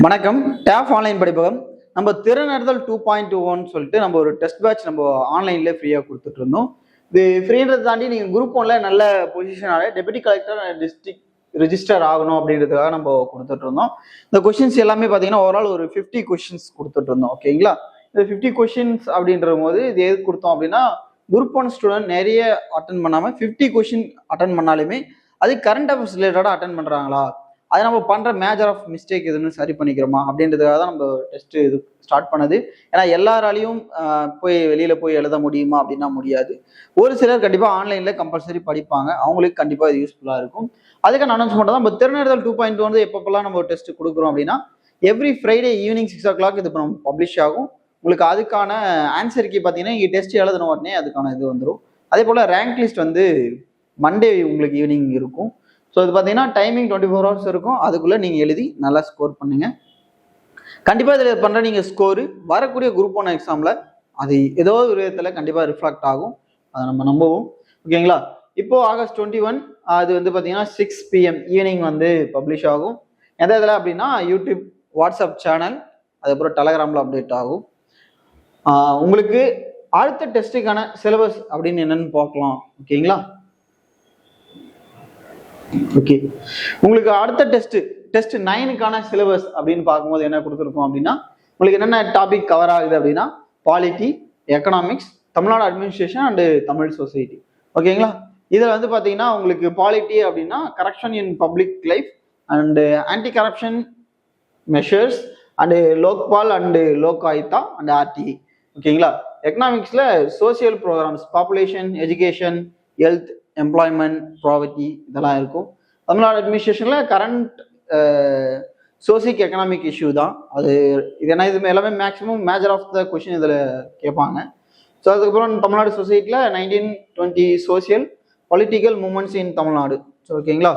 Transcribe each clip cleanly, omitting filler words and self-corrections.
வணக்கம். Tape online படிப்பகம் நம்ம திறனறிதல் 2.21 சொல்லிட்டு நம்ம ஒரு டெஸ்ட் பேட்ச் நம்ம ஆன்லைன்ல ஃப்ரீயா கொடுத்துட்டு இருந்தோம். இது ஃப்ரீன்றதை தாண்டி நீங்க குரூப் 1ல நல்ல பொசிஷனால டெபுட்டி கலெக்டர் டிஸ்ட்ரிக்ட் ரிஜிஸ்டர் ஆகணும் அப்படின்றதுக்காக நம்ம கொடுத்துட்டு இருந்தோம். இந்த கொஸ்டின்ஸ் எல்லாமே பாத்தீங்கன்னா ஓவரால் ஒரு 50 கொஸ்டின்ஸ் கொடுத்துட்டு இருந்தோம். ஓகேங்களா? இந்த 50 கொஸ்டின்ஸ் அப்படின்ற போது இது எது கொடுத்தோம் அப்படின்னா குரூப் 1 ஸ்டூடெண்ட் நிறைய அட்டன் பண்ணாம 50 கொஸ்டின் அட்டன் பண்ணாலுமே அது கரண்ட் அஃபேர்ஸ் ரிலேட்டடா அட்டன் பண்றாங்களா, அது நம்ம பண்ற மேஜர் ஆஃப் மிஸ்டேக் எதுன்னு சரி பண்ணிக்கிறோமா அப்படின்றதுக்காக தான் நம்ம டெஸ்ட் இது ஸ்டார்ட் பண்ணது. ஏன்னா எல்லாராலையும் போய் வெளியில போய் எழுத முடியுமா அப்படின்னா முடியாது. ஒரு சிலர் கண்டிப்பா ஆன்லைன்ல கம்பல்சரி படிப்பாங்க, அவங்களுக்கு கண்டிப்பா இது யூஸ்ஃபுல்லா இருக்கும். அதுக்கான அனௌன்ஸ்மெண்ட் தான் நம்ம திறனறிதல் 2.2 வந்து எப்பப்பெல்லாம் நம்ம டெஸ்ட் கொடுக்குறோம் அப்படின்னா எவ்ரி ஃப்ரைடே ஈவினிங் 6 o'clock இது நம்ம பப்ளிஷ் ஆகும். உங்களுக்கு அதுக்கான ஆன்சர் கீ பார்த்தீங்கன்னா இங்கே டெஸ்ட் எழுதின உடனே அதுக்கான இது வந்துடும். அதே போல ரேங்க் லிஸ்ட் வந்து மண்டே உங்களுக்கு ஈவினிங் இருக்கும். ஸோ இது பார்த்தீங்கன்னா டைமிங் 24 hours இருக்கும். அதுக்குள்ளே நீங்கள் எழுதி நல்லா ஸ்கோர் பண்ணுங்க. கண்டிப்பாக இதில் பண்ணுற நீங்கள் ஸ்கோரு வரக்கூடிய குரூப் 1 எக்ஸாமில் அது ஏதோ ஒரு விதத்தில் கண்டிப்பாக ரிஃப்ளெக்ட் ஆகும். அதை நம்ம நம்பவும். ஓகேங்களா? இப்போ August 21 அது வந்து பார்த்தீங்கன்னா 6 PM ஈவினிங் வந்து பப்ளிஷ் ஆகும். எந்த இதில் அப்படின்னா யூடியூப், வாட்ஸ்அப் சேனல், அதுக்கப்புறம் டெலகிராமில் அப்டேட் ஆகும். உங்களுக்கு அடுத்த டெஸ்ட்டுக்கான சிலபஸ் அப்படின்னு என்னன்னு பார்க்கலாம். ஓகேங்களா? ஓகே, உங்களுக்கு அடுத்த டெஸ்ட் 9க்கான சிலபஸ் அப்படின்னு பார்க்கும்போது என்ன கொடுத்துருக்கோம் அப்படின்னா உங்களுக்கு என்னென்ன டாபிக் கவர் ஆகுது அப்படின்னா polity, economics, Tamil Nadu administration and Tamil society. ஓகேங்களா? இதில் வந்து பார்த்தீங்கன்னா உங்களுக்கு பாலிட்டி அப்படின்னா corruption in public life and anti corruption measures and Lokpal and Lok Ayukta and RTI. ஓகேங்களா? எக்கனாமிக்ஸில் social programs, population, education, health, employment, poverty இதெல்லாம் இருக்கும். தமிழ்நாடு அட்மினிஸ்ட்ரேஷன்ல கரண்ட் சோசிக் எக்கனாமிக் இஷ்யூ தான் அது. இது என்ன, இது எல்லாமே maximum major of the question இதில் கேட்பாங்க. ஸோ அதுக்கப்புறம் தமிழ்நாடு சொசைட்டியில் 1920 சோசியல் பொலிட்டிக்கல் மூமெண்ட்ஸ் இன் தமிழ்நாடு. ஸோ ஓகேங்களா?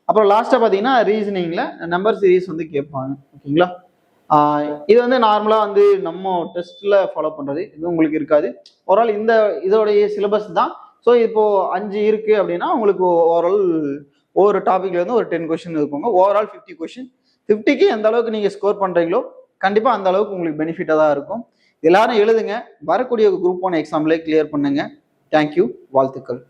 அப்புறம் லாஸ்ட்டாக பார்த்தீங்கன்னா ரீசனிங்கில் நம்பர் சீரீஸ் வந்து கேட்பாங்க. ஓகேங்களா? இது வந்து நார்மலாக வந்து நம்ம டெஸ்ட்டில் ஃபாலோ பண்ணுறது, இது உங்களுக்கு இருக்காது. ஓவரால் இந்த இதோடைய சிலபஸ் தான். ஸோ இப்போ 5 இருக்கு அப்படின்னா உங்களுக்கு ஓவரால் ஒவ்வொரு டாபிக்ல இருந்து ஒரு 10 கொஸ்டின் இருக்குங்க. Overall 50 question. 50க்கு எந்த அளவுக்கு நீங்க ஸ்கோர் பண்றீங்களோ கண்டிப்பா அந்த அளவுக்கு உங்களுக்கு பெனிஃபிட்டா தான் இருக்கும். எல்லாரும் எழுதுங்க, வரக்கூடிய குரூப் 1 எக்ஸாம்ல கிளியர் பண்ணுங்க. தேங்க்யூ, வாழ்த்துக்கள்.